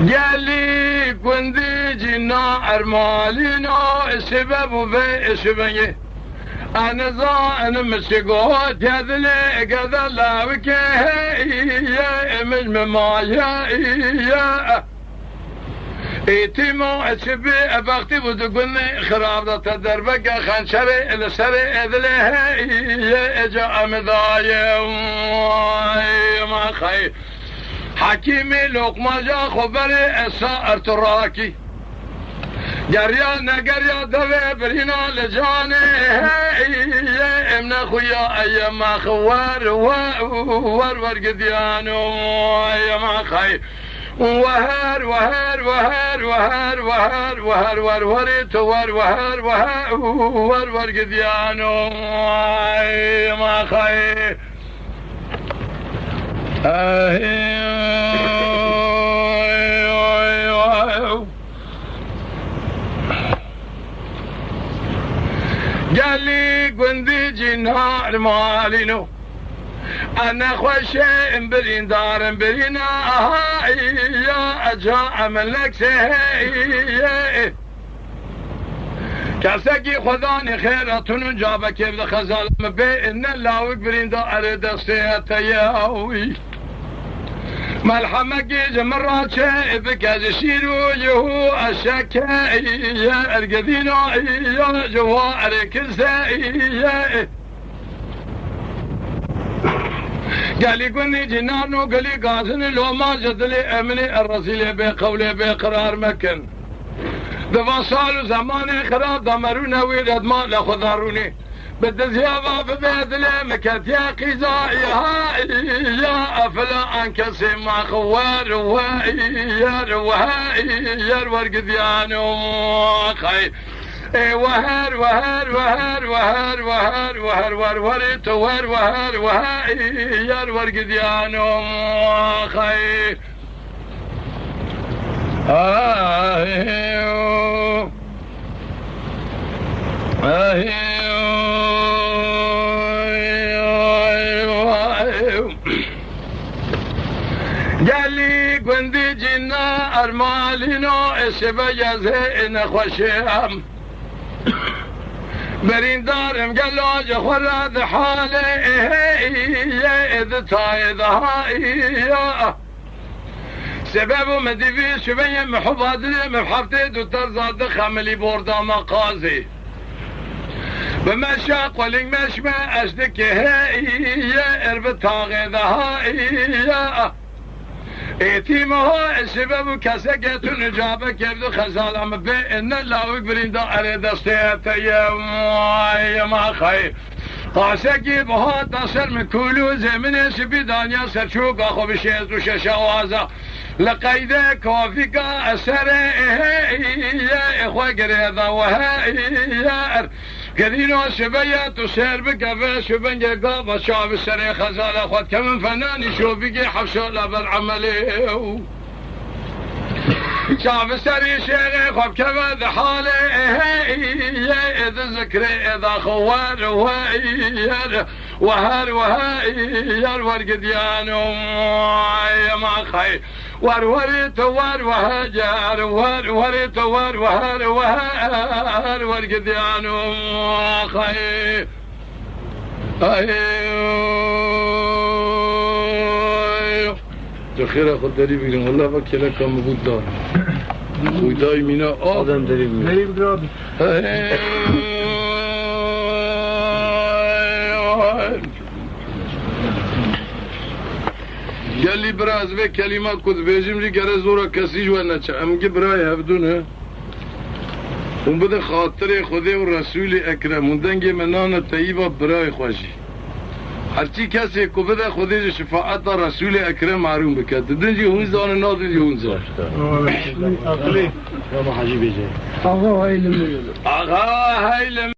جالي كندي جنا أرمالينا السبب في السبب أنا أنا مسجود يذلي كذا لا وكيه من ما يا إتيمو أسبي أبغتي بدقني خراب تدربك خنشري السري إذلي يا إجا مذايا ما خي حكيمي لقمة جا خبري إسا أرتراكي جريا نقريا دبي برينا لجاني يا امنا خويا ايام ما خوار ور قديانو ايام ما خي وهر وهر وهر وهر وهر وهر ور وريت ور وهر وهر ور قديانو ايام ما خي جالي قندي جنهار مالينو أنا خوشي برين دار برينا يا أجاء ملك سهي كاسكي خذاني خيرتون جابك يبدا خزال مبي إن اللاوك برين دار دستيتا ياوي ملحمك جمرات شايفك أجشيرو يهو الشكا يا القدينو يا جوار كلسا قالي قلني جنانو قالي قاسني لو ما جدلي امني الرسيل بقولي بقرار مكن دفا صالو زماني خراب دمرونا ويرد ما لخضاروني بالدزيابة ببيدلي مكت يا قزائي يا أفلا أنكسي ما خوار وهاير وهاير ورقديانو خي وهر وهر وهر وهر وهر وهر وهر وريت وهر وهر وهاير ورقديانو خي جالي قندي جنا أرمالينو اسبا جزين خوشيام برين دارم قالوا جخورد حالي إذ تايد هاي سبب مدفي شبيه محبات لي محبتي دوتر زاد خملي بوردا مقازي بمشاق ولين مشمع أشدك يا إرب تاغي هاي إتيمه السبب كسكتون جابك يبدو خزالة مبي إن اللاوك برين دار دستيتا يا ما خي قاسكي بها تصر من كلو زمن سبي دانيا سرشوك أخو بشيز وششوازة لقيدة كوفيكا أسر يا إخوة قريضة وهاير قدينو سبيا تسير بكفا شبن قابا شعب السري خزالة أخوات كمن فناني شو بيجي حفشو لبر عملي شعب السري شيخي خب كما ذا حالي إذا ذكري إذا خوار وهاير وهر وهاير ورقديانو يا ما خي وروريت ور وهاجر وروريت ور وهر وهر ورقديانو خي خير أخذ دريب يقولون والله بكلا كم بود دار ويداي منا آدم دريب دار قال لي براز به كلمات كنت بيجم لي قال زورا كسيج وانا ام براي هبدونه ومن بده خاطر خدي والرسول اكرم وندنج منانا طيبه براي خوشي هرچی کسی که بده خودش شفاعت رسول اکرم معلوم بکرد دنجی هونزان نادی هونزان عقلی آقا هیلم